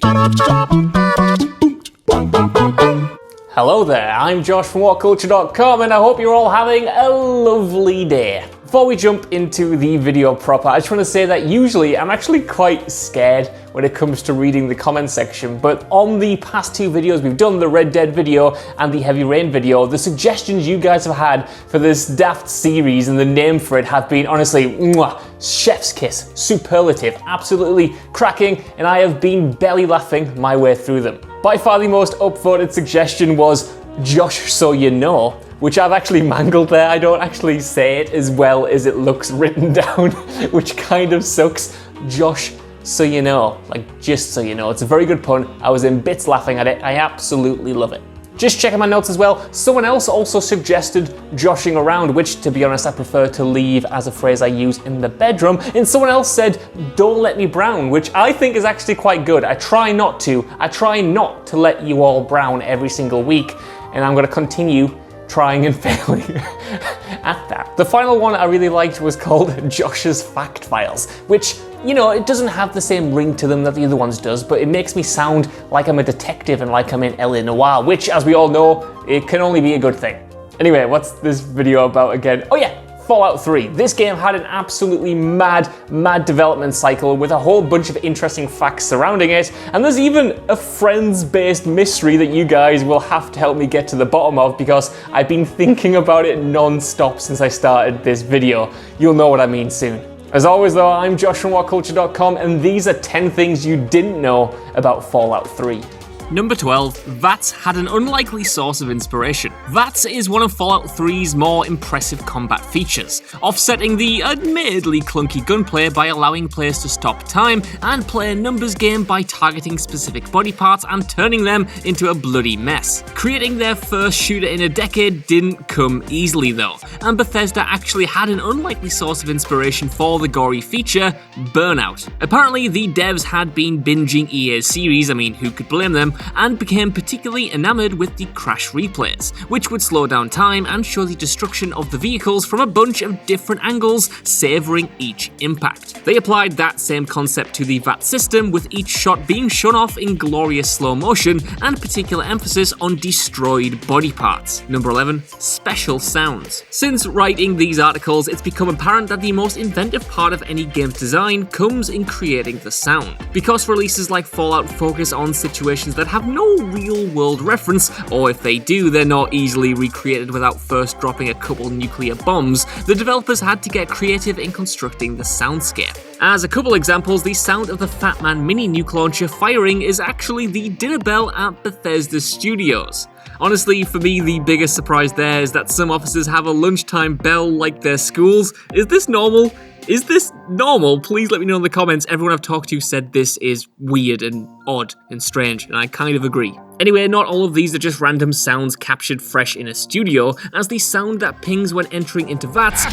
Hello there, I'm Josh from WhatCulture.com and I hope you're all having a lovely day. Before we jump into the video proper, I just want to say that usually I'm actually quite scared when it comes to reading the comment section, but on the past two videos we've done, the Red Dead video and the Heavy Rain video, the suggestions you guys have had for this daft series and the name for it have been honestly, chef's kiss, superlative, absolutely cracking, and I have been belly laughing my way through them. By far the most upvoted suggestion was Josh So You Know, which I've actually mangled there. I don't actually say it as well as it looks written down, which kind of sucks. Josh So You Know, like just so you know. It's a very good pun. I was in bits laughing at it. I absolutely love it. Just checking my notes as well, someone else also suggested joshing around, which to be honest I prefer to leave as a phrase I use in the bedroom, and someone else said don't let me brown, which I think is actually quite good. I try not to let you all brown every single week, and I'm going to continue trying and failing at that. The final one I really liked was called Josh's Fact Files, which, you know, it doesn't have the same ring to them that the other ones does, but it makes me sound like I'm a detective and like I'm in L.A. Noire, which, as we all know, it can only be a good thing. Anyway, what's this video about again? Oh yeah, Fallout 3. This game had an absolutely mad development cycle with a whole bunch of interesting facts surrounding it, and there's even a friends-based mystery that you guys will have to help me get to the bottom of because I've been thinking about it non-stop since I started this video. You'll know what I mean soon. As always though, I'm Josh from WhatCulture.com and these are 10 things you didn't know about Fallout 3. Number 12, VATS had an unlikely source of inspiration. VATS is one of Fallout 3's more impressive combat features, offsetting the admittedly clunky gunplay by allowing players to stop time and play a numbers game by targeting specific body parts and turning them into a bloody mess. Creating their first shooter in a decade didn't come easily though, and Bethesda actually had an unlikely source of inspiration for the gory feature, Burnout. Apparently the devs had been binging EA's series, I mean who could blame them, and became particularly enamored with the crash replays, which would slow down time and show the destruction of the vehicles from a bunch of different angles, savouring each impact. They applied that same concept to the VAT system, with each shot being shown off in glorious slow motion and particular emphasis on destroyed body parts. Number 11, special sounds. Since writing these articles, it's become apparent that the most inventive part of any game's design comes in creating the sound. Because releases like Fallout focus on situations that have no real-world reference, or if they do, they're not easily recreated without first dropping a couple nuclear bombs, the developers had to get creative in constructing the soundscape. As a couple examples, the sound of the Fat Man mini nuke launcher firing is actually the dinner bell at Bethesda Studios. Honestly, for me, the biggest surprise there is that some offices have a lunchtime bell like their schools. Is this normal? Is this normal? Please let me know in the comments. Everyone I've talked to said this is weird and odd and strange, and I kind of agree. Anyway, not all of these are just random sounds captured fresh in a studio, as the sound that pings when entering into VATS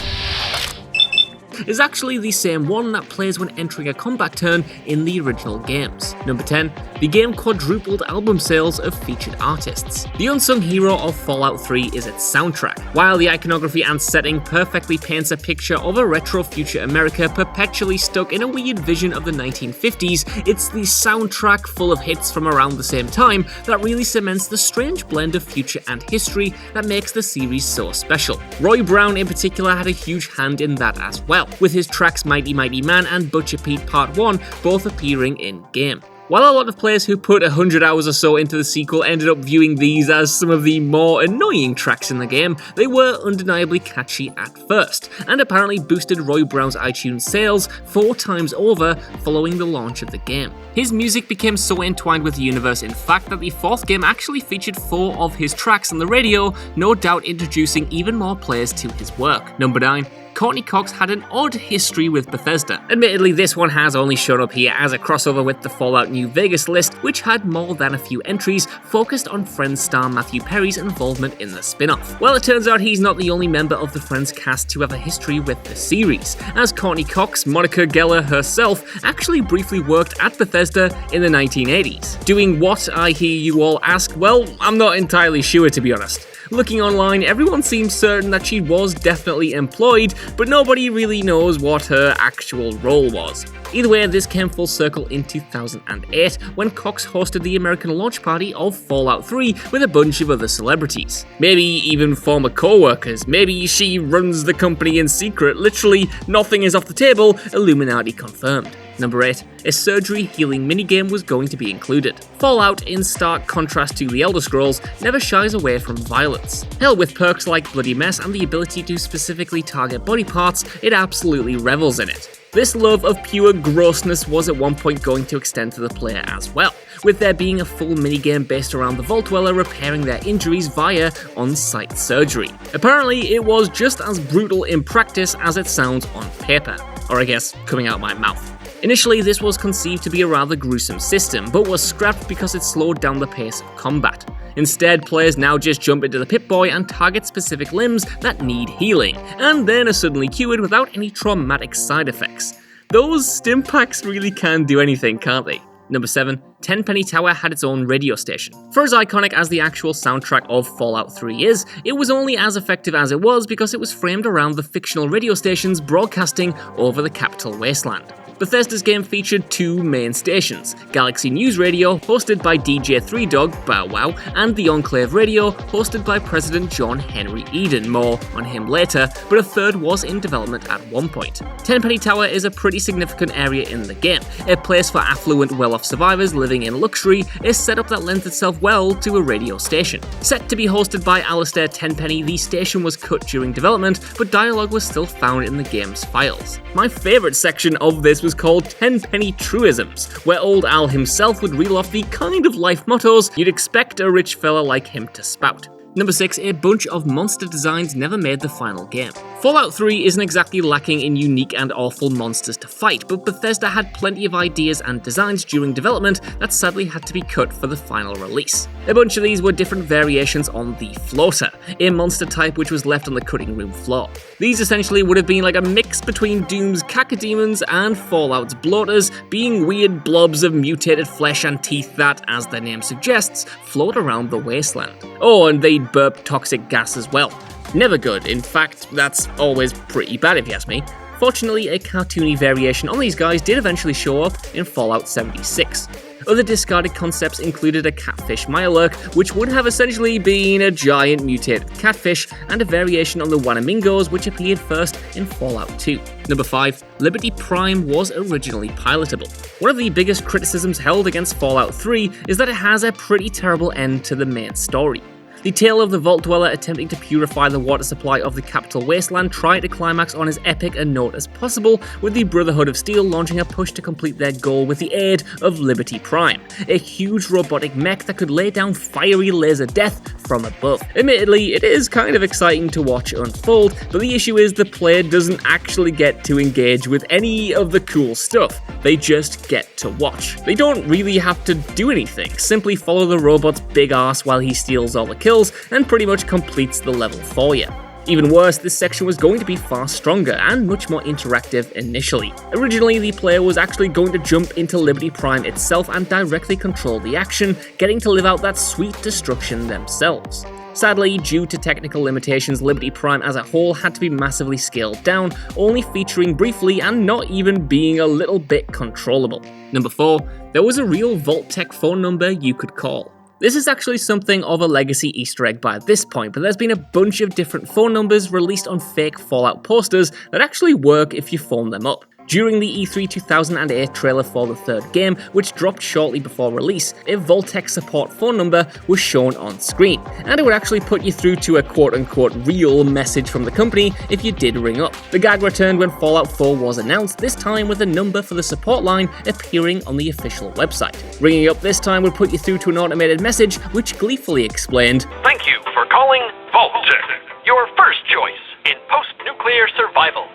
is actually the same one that plays when entering a combat turn in the original games. Number 10, the game quadrupled album sales of featured artists. The unsung hero of Fallout 3 is its soundtrack. While the iconography and setting perfectly paints a picture of a retro future America perpetually stuck in a weird vision of the 1950s, it's the soundtrack full of hits from around the same time that really cements the strange blend of future and history that makes the series so special. Roy Brown in particular had a huge hand in that as well, with his tracks Mighty Mighty Man and Butcher Pete Part 1 both appearing in-game. While a lot of players who put 100 hours or so into the sequel ended up viewing these as some of the more annoying tracks in the game, they were undeniably catchy at first, and apparently boosted Roy Brown's iTunes sales 4 times over following the launch of the game. His music became so entwined with the universe, in fact, that the 4th game actually featured 4 of his tracks on the radio, no doubt introducing even more players to his work. Number 9. Courtney Cox had an odd history with Bethesda. Admittedly, this one has only shown up here as a crossover with the Fallout New Vegas list, which had more than a few entries focused on Friends star Matthew Perry's involvement in the spin-off. Well, it turns out he's not the only member of the Friends cast to have a history with the series, as Courtney Cox, Monica Geller herself, actually briefly worked at Bethesda in the 1980s. Doing what, I hear you all ask? Well, I'm not entirely sure, to be honest. Looking online, everyone seems certain that she was definitely employed, but nobody really knows what her actual role was. Either way, this came full circle in 2008 when Cox hosted the American launch party of Fallout 3 with a bunch of other celebrities. Maybe even former co-workers, maybe she runs the company in secret, literally nothing is off the table, Illuminati confirmed. Number 8. A surgery healing minigame was going to be included. Fallout, in stark contrast to The Elder Scrolls, never shies away from violence. Hell, with perks like Bloody Mess and the ability to specifically target body parts, it absolutely revels in it. This love of pure grossness was at one point going to extend to the player as well, with there being a full minigame based around the Vault Dweller repairing their injuries via on-site surgery. Apparently, it was just as brutal in practice as it sounds on paper, or I guess coming out my mouth. Initially, this was conceived to be a rather gruesome system, but was scrapped because it slowed down the pace of combat. Instead, players now just jump into the Pip-Boy and target specific limbs that need healing, and then are suddenly cured without any traumatic side effects. Those stim packs really can do anything, can't they? Number 7. Tenpenny Tower had its own radio station. For as iconic as the actual soundtrack of Fallout 3 is, it was only as effective as it was because it was framed around the fictional radio stations broadcasting over the Capital Wasteland. Bethesda's game featured 2 main stations, Galaxy News Radio, hosted by DJ 3Dog, Bow Wow, and the Enclave Radio, hosted by President John Henry Eden, more on him later, but a third was in development at one point. Tenpenny Tower is a pretty significant area in the game, a place for affluent, well-off survivors living in luxury, a setup that lends itself well to a radio station. Set to be hosted by Alistair Tenpenny, the station was cut during development, but dialogue was still found in the game's files. My favourite section of this was called Tenpenny Truisms, where old Al himself would reel off the kind of life mottos you'd expect a rich fella like him to spout. Number 6. A bunch of monster designs never made the final game. Fallout 3 isn't exactly lacking in unique and awful monsters to fight, but Bethesda had plenty of ideas and designs during development that sadly had to be cut for the final release. A bunch of these were different variations on the Floater, a monster type which was left on the cutting room floor. These essentially would have been like a mix between Doom's cacodemons and Fallout's bloaters, being weird blobs of mutated flesh and teeth that, as their name suggests, float around the wasteland. Oh, and they'd burp toxic gas as well. Never good, in fact, that's always pretty bad if you ask me. Fortunately, a cartoony variation on these guys did eventually show up in Fallout 76. Other discarded concepts included a catfish Mirelurk, which would have essentially been a giant mutated catfish, and a variation on the Wanamingos, which appeared first in Fallout 2. Number 5. Liberty Prime was originally pilotable. One of the biggest criticisms held against Fallout 3 is that it has a pretty terrible end to the main story. The tale of the Vault Dweller attempting to purify the water supply of the Capital Wasteland tried to climax on as epic a note as possible, with the Brotherhood of Steel launching a push to complete their goal with the aid of Liberty Prime, a huge robotic mech that could lay down fiery laser death from above. Admittedly, it is kind of exciting to watch unfold, but the issue is the player doesn't actually get to engage with any of the cool stuff, they just get to watch. They don't really have to do anything, simply follow the robot's big ass while he steals all the kills and pretty much completes the level for you. Even worse, this section was going to be far stronger and much more interactive initially. Originally, the player was actually going to jump into Liberty Prime itself and directly control the action, getting to live out that sweet destruction themselves. Sadly, due to technical limitations, Liberty Prime as a whole had to be massively scaled down, only featuring briefly and not even being a little bit controllable. Number 4. There was a real Vault-Tec phone number you could call. This is actually something of a legacy Easter egg by this point, but there's been a bunch of different phone numbers released on fake Fallout posters that actually work if you phone them up. During the E3 2008 trailer for the third game, which dropped shortly before release, a Vault-Tec support phone number was shown on screen, and it would actually put you through to a quote-unquote real message from the company if you did ring up. The gag returned when Fallout 4 was announced, this time with a number for the support line appearing on the official website. Ringing up this time would put you through to an automated message which gleefully explained, "Thank you for calling Vault-Tec, your first choice in post-nuclear survival.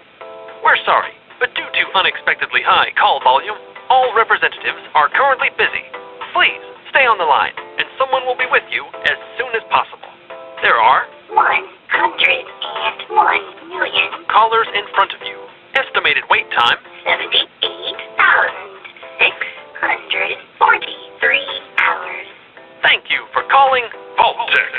We're sorry, but due to unexpectedly high call volume, all representatives are currently busy. Please stay on the line, and someone will be with you as soon as possible. There are 101,000,000 callers in front of you. Estimated wait time 78,643 hours. Thank you for calling Vault-Tec.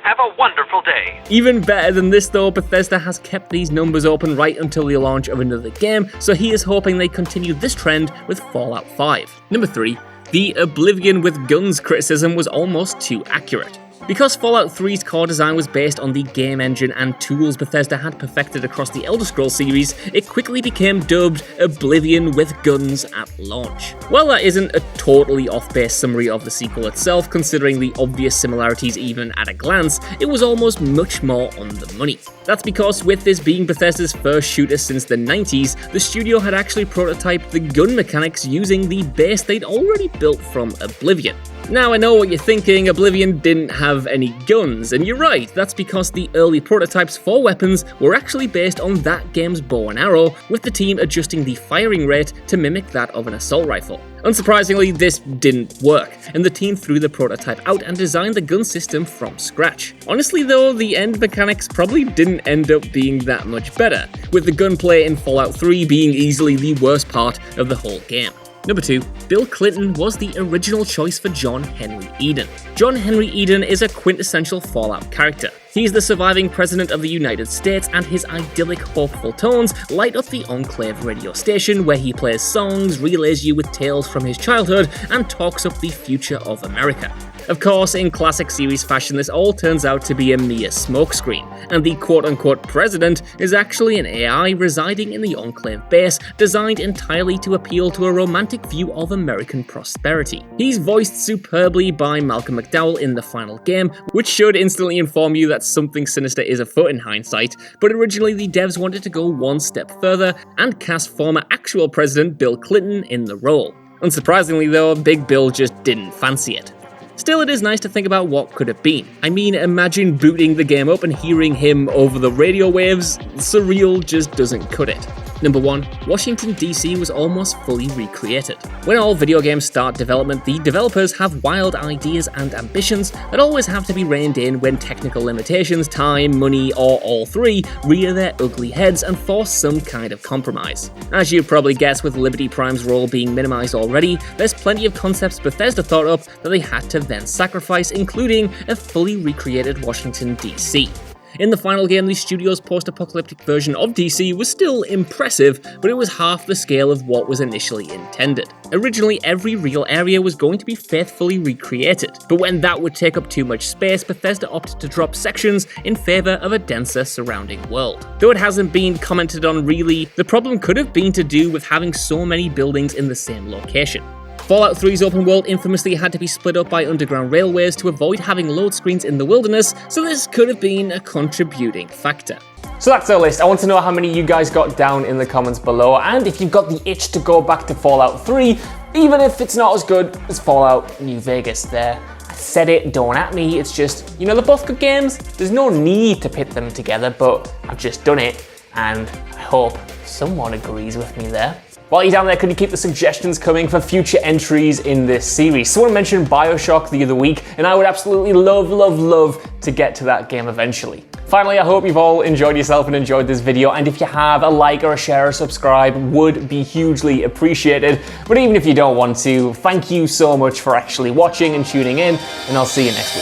Have a wonderful day. Even better than this though, Bethesda has kept these numbers open right until the launch of another game, so he is hoping they continue this trend with Fallout 5. Number 3. The Oblivion with guns criticism was almost too accurate. Because Fallout 3's core design was based on the game engine and tools Bethesda had perfected across the Elder Scrolls series, it quickly became dubbed Oblivion with guns at launch. While that isn't a totally off-base summary of the sequel itself, considering the obvious similarities even at a glance, it was almost much more on the money. That's because with this being Bethesda's first shooter since the 90s, the studio had actually prototyped the gun mechanics using the base they'd already built from Oblivion. Now I know what you're thinking, Oblivion didn't have any guns, and you're right, that's because the early prototypes for weapons were actually based on that game's bow and arrow, with the team adjusting the firing rate to mimic that of an assault rifle. Unsurprisingly, this didn't work, and the team threw the prototype out and designed the gun system from scratch. Honestly though, the end mechanics probably didn't end up being that much better, with the gunplay in Fallout 3 being easily the worst part of the whole game. Number 2. Bill Clinton was the original choice for John Henry Eden. John Henry Eden is a quintessential Fallout character. He's the surviving president of the United States, and his idyllic, hopeful tones light up the Enclave radio station where he plays songs, relays you with tales from his childhood, and talks up the future of America. Of course, in classic series fashion, this all turns out to be a mere smokescreen, and the quote-unquote president is actually an AI residing in the Enclave base, designed entirely to appeal to a romantic view of American prosperity. He's voiced superbly by Malcolm McDowell in the final game, which should instantly inform you that something sinister is afoot in hindsight, but originally the devs wanted to go one step further and cast former actual president Bill Clinton in the role. Unsurprisingly though, Big Bill just didn't fancy it. Still, it is nice to think about what could have been. I mean, imagine booting the game up and hearing him over the radio waves. Surreal just doesn't cut it. Number 1. Washington DC was almost fully recreated. When all video games start development, the developers have wild ideas and ambitions that always have to be reined in when technical limitations, time, money, or all three rear their ugly heads and force some kind of compromise. As you'd probably guess, with Liberty Prime's role being minimized already, there's plenty of concepts Bethesda thought up that they had to then sacrifice, including a fully recreated Washington DC. In the final game, the studio's post-apocalyptic version of DC was still impressive, but it was half the scale of what was initially intended. Originally, every real area was going to be faithfully recreated, but when that would take up too much space, Bethesda opted to drop sections in favour of a denser surrounding world. Though it hasn't been commented on really, the problem could have been to do with having so many buildings in the same location. Fallout 3's open world infamously had to be split up by underground railways to avoid having load screens in the wilderness, so this could have been a contributing factor. So that's our list. I want to know how many you guys got down in the comments below, and if you've got the itch to go back to Fallout 3, even if it's not as good as Fallout New Vegas there. I said it, don't at me, it's just, you know, they're both good games. There's no need to pit them together, but I've just done it, and I hope someone agrees with me there. While you're down there, could you keep the suggestions coming for future entries in this series? Someone mentioned BioShock the other week, and I would absolutely love to get to that game eventually. Finally, I hope you've all enjoyed yourself and enjoyed this video, and if you have, a like or a share or subscribe would be hugely appreciated. But even if you don't want to, thank you so much for actually watching and tuning in, and I'll see you next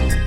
week.